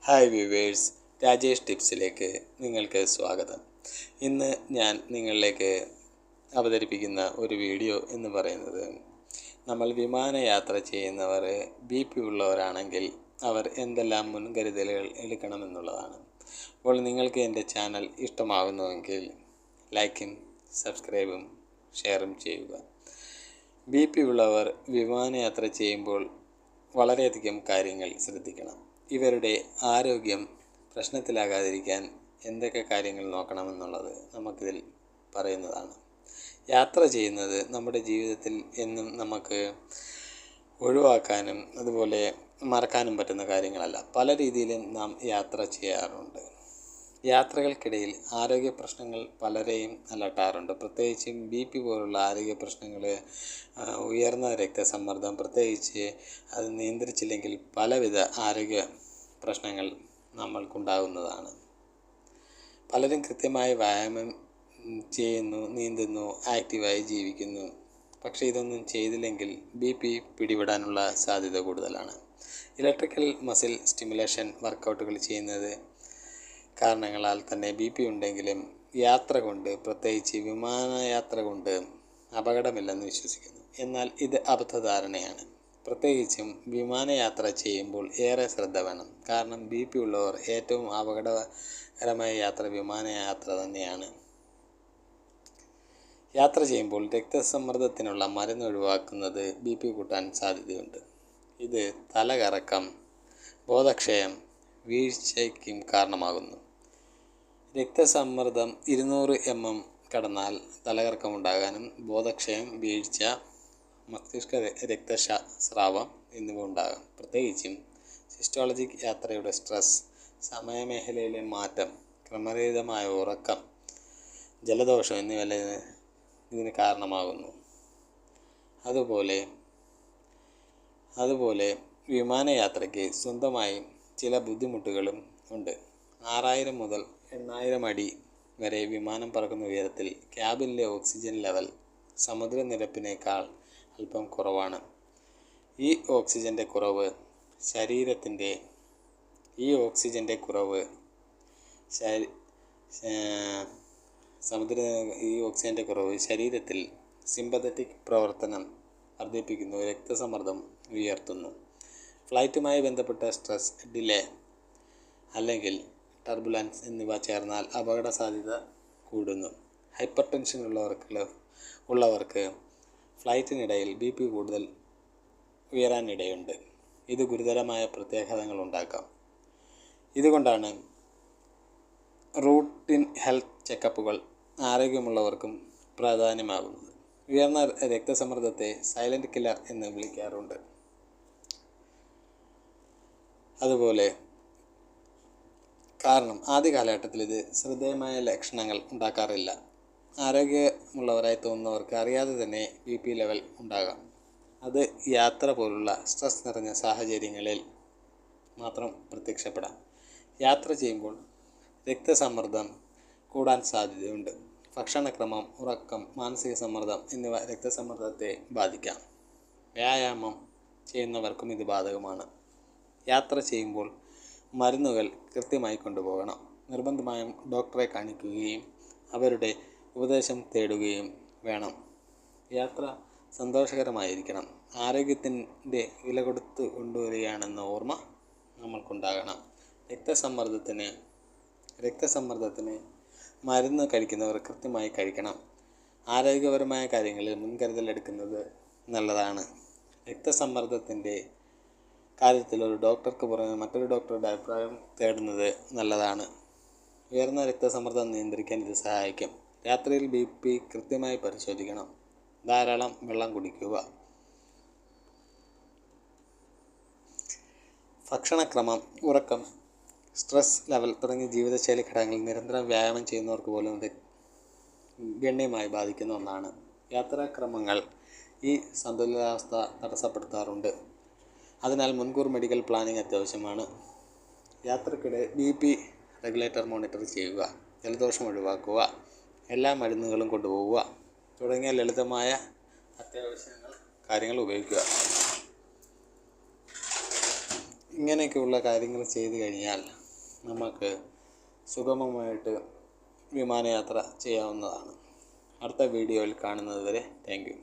Hi viewers, Rajesh ടിപ്സിലേക്ക് നിങ്ങൾക്ക് സ്വാഗതം. ഇന്ന് ഞാൻ നിങ്ങളിലേക്ക് അവതരിപ്പിക്കുന്ന ഒരു വീഡിയോ എന്ന് പറയുന്നത്, നമ്മൾ വിമാനയാത്ര ചെയ്യുന്നവർ BP ഉള്ളവരാണെങ്കിൽ അവർ എന്തെല്ലാം മുൻകരുതലുകൾ എടുക്കണമെന്നുള്ളതാണ്. അപ്പോൾ നിങ്ങൾക്ക് എൻ്റെ ചാനൽ ഇഷ്ടമാകുന്നുവെങ്കിൽ ലൈക്കും സബ്സ്ക്രൈബും ഷെയറും ചെയ്യുക. BP ഉള്ളവർ വിമാനയാത്ര ചെയ്യുമ്പോൾ വളരെയധികം കാര്യങ്ങൾ ശ്രദ്ധിക്കണം. ഇവരുടെ ആരോഗ്യം പ്രശ്നത്തിലാകാതിരിക്കാൻ എന്തൊക്കെ കാര്യങ്ങൾ നോക്കണമെന്നുള്ളത് നമുക്കിതിൽ പറയുന്നതാണ്. യാത്ര ചെയ്യുന്നത് നമ്മുടെ ജീവിതത്തിൽ എന്നും നമുക്ക് ഒഴിവാക്കാനും അതുപോലെ മറക്കാനും പറ്റുന്ന കാര്യങ്ങളല്ല. പല രീതിയിലും നാം യാത്ര ചെയ്യാറുണ്ട്. യാത്രകൾക്കിടയിൽ ആരോഗ്യ പ്രശ്നങ്ങൾ പലരെയും അലട്ടാറുണ്ട്. പ്രത്യേകിച്ചും BP പോലുള്ള ആരോഗ്യ പ്രശ്നങ്ങൾ, ഉയർന്ന രക്തസമ്മർദ്ദം, പ്രത്യേകിച്ച് അത് നിയന്ത്രിച്ചില്ലെങ്കിൽ പലവിധ ആരോഗ്യ പ്രശ്നങ്ങൾ നമ്മൾക്കുണ്ടാകുന്നതാണ്. പലരും കൃത്യമായി വ്യായാമം ചെയ്യുന്നു, നീന്തുന്നു, ആക്റ്റീവായി ജീവിക്കുന്നു. പക്ഷേ ഇതൊന്നും ചെയ്തില്ലെങ്കിൽ BP പിടിപെടാനുള്ള സാധ്യത കൂടുതലാണ്. ഇലക്ട്രിക്കൽ മസിൽ സ്റ്റിമുലേഷൻ വർക്കൗട്ടുകൾ ചെയ്യുന്നത് കാരണങ്ങളാൽ തന്നെ BP ഉണ്ടെങ്കിലും യാത്ര കൊണ്ട്, പ്രത്യേകിച്ച് വിമാനയാത്ര കൊണ്ട് അപകടമില്ലെന്ന് വിശ്വസിക്കുന്നു. എന്നാൽ ഇത് അബദ്ധധാരണയാണ്. പ്രത്യേകിച്ചും വിമാനയാത്ര ചെയ്യുമ്പോൾ ഏറെ ശ്രദ്ധ വേണം. കാരണം BP ഉള്ളവർ ഏറ്റവും അപകടകരമായ യാത്ര വിമാനയാത്ര തന്നെയാണ്. യാത്ര ചെയ്യുമ്പോൾ രക്തസമ്മർദ്ദത്തിനുള്ള മരുന്ന് ഒഴിവാക്കുന്നത് BP കൂട്ടാൻ സാധ്യതയുണ്ട്. ഇത് തലകറക്കം, ബോധക്ഷയം, വീഴ്ചയ്ക്കും കാരണമാകുന്നു. രക്തസമ്മർദ്ദം 200 mm കടന്നാൽ തലകറക്കമുണ്ടാകാനും ബോധക്ഷയം, വീഴ്ച, മസ്തിഷ്ക രക്തസ്രാവം എന്നിവ ഉണ്ടാകാം. പ്രത്യേകിച്ചും സിസ്റ്റോളജിക് യാത്രയുടെ സ്ട്രെസ്, സമയമേഖലയിലെ മാറ്റം, ക്രമരഹിതമായ ഉറക്കം, ജലദോഷം എന്നിവ ഇതിന് കാരണമാകുന്നു. അതുപോലെ വിമാനയാത്രയ്ക്ക് സ്വന്തമായി ചില ബുദ്ധിമുട്ടുകളും ഉണ്ട്. 6000 മുതൽ 8000 അടി വരെ വിമാനം പറക്കുന്ന ഉയരത്തിൽ ക്യാബിനിലെ ഓക്സിജൻ ലെവൽ സമുദ്രനിരപ്പിനേക്കാൾ അല്പം കുറവാണ്. ഈ ഓക്സിജൻ്റെ കുറവ് ശരീരത്തിൽ സിമ്പതറ്റിക് പ്രവർത്തനം വർദ്ധിപ്പിക്കുന്നു, രക്തസമ്മർദ്ദം ഉയർത്തുന്നു. ഫ്ലൈറ്റുമായി ബന്ധപ്പെട്ട സ്ട്രെസ്, ഡിലേ അല്ലെങ്കിൽ ടർബുലൻസ് എന്നിവ ചേർന്നാൽ അപകട സാധ്യത കൂടുന്നു. ഹൈപ്പർ ടെൻഷൻ ഉള്ളവർക്ക് ഫ്ലൈറ്റിനിടയിൽ BP കൂടുതൽ ഉയരാനിടയുണ്ട്. ഇത് ഗുരുതരമായ പ്രത്യാഘാതങ്ങൾ ഉണ്ടാക്കാം. ഇതുകൊണ്ടാണ് റൂട്ടീൻ ഹെൽത്ത് ചെക്കപ്പുകൾ ആരോഗ്യമുള്ളവർക്കും പ്രാധാന്യമാകുന്നത്. ഉയർന്ന രക്തസമ്മർദ്ദത്തെ സൈലൻറ്റ് കില്ലർ എന്ന് വിളിക്കാറുണ്ട്. അതുപോലെ കാരണം ആദ്യ കാലഘട്ടത്തിൽ ഇത് ശ്രദ്ധേയമായ ലക്ഷണങ്ങൾ ഉണ്ടാക്കാറില്ല. ആരോഗ്യമുള്ളവരായി തോന്നുന്നവർക്ക് അറിയാതെ തന്നെ BP ലെവൽ ഉണ്ടാകാം. അത് യാത്ര പോലുള്ള സ്ട്രെസ് നിറഞ്ഞ സാഹചര്യങ്ങളിൽ മാത്രം പ്രത്യക്ഷപ്പെടാം. യാത്ര ചെയ്യുമ്പോൾ രക്തസമ്മർദ്ദം കൂടാൻ സാധ്യതയുണ്ട്. ഭക്ഷണക്രമം, ഉറക്കം, മാനസിക സമ്മർദ്ദം എന്നിവ രക്തസമ്മർദ്ദത്തെ ബാധിക്കാം. വ്യായാമം ചെയ്യുന്നവർക്കും ഇത് ബാധകമാണ്. യാത്ര ചെയ്യുമ്പോൾ മരുന്നുകൾ കൃത്യമായി കൊണ്ടുപോകണം. നിർബന്ധമായും ഡോക്ടറെ കാണിക്കുകയും അവരുടെ ഉപദേശം തേടുകയും വേണം. യാത്ര സന്തോഷകരമായിരിക്കണം. ആരോഗ്യത്തിൻ്റെ വില കൊടുത്ത് കൊണ്ടുവരികയാണെന്ന ഓർമ്മ നമ്മൾക്കുണ്ടാകണം. രക്തസമ്മർദ്ദത്തിന് മരുന്ന് കഴിക്കുന്നവർ കൃത്യമായി കഴിക്കണം. ആരോഗ്യപരമായ കാര്യങ്ങളിൽ മുൻകരുതലെടുക്കുന്നത് നല്ലതാണ്. രക്തസമ്മർദ്ദത്തിൻ്റെ കാര്യത്തിൽ ഒരു ഡോക്ടർക്ക് പുറമെ മറ്റൊരു ഡോക്ടറുടെ അഭിപ്രായം തേടുന്നത് നല്ലതാണ്. ഉയർന്ന രക്തസമ്മർദ്ദം നിയന്ത്രിക്കാൻ ഇത് സഹായിക്കും. രാത്രിയിൽ BP കൃത്യമായി പരിശോധിക്കണം. ധാരാളം വെള്ളം കുടിക്കുക. ഭക്ഷണക്രമം, ഉറക്കം, സ്ട്രെസ് ലെവൽ തുടങ്ങിയ ജീവിതശൈലി ഘടകങ്ങൾ നിരന്തരം വ്യായാമം ചെയ്യുന്നവർക്ക് പോലും ഗണ്യമായി ബാധിക്കുന്ന ഒന്നാണ്. യാത്രാക്രമങ്ങൾ ഈ സന്തുലിതാവസ്ഥ തടസ്സപ്പെടുത്താറുണ്ട്. അതിനാൽ മുൻകൂർ മെഡിക്കൽ പ്ലാനിംഗ് അത്യാവശ്യമാണ്. യാത്രക്കിടെ BP റെഗുലേറ്റർ മോണിറ്റർ ചെയ്യുക, ജലദോഷം ഒഴിവാക്കുക, എല്ലാ മരുന്നുകളും കൊണ്ടുപോവുക തുടങ്ങിയ ലളിതമായ കാര്യങ്ങൾ ഉപയോഗിക്കുക. ഇങ്ങനെയൊക്കെയുള്ള കാര്യങ്ങൾ ചെയ്തു കഴിഞ്ഞാൽ നമുക്ക് സുഗമമായിട്ട് വിമാനയാത്ര ചെയ്യാവുന്നതാണ്. അടുത്ത വീഡിയോയിൽ കാണുന്നത് വരെ താങ്ക് യു.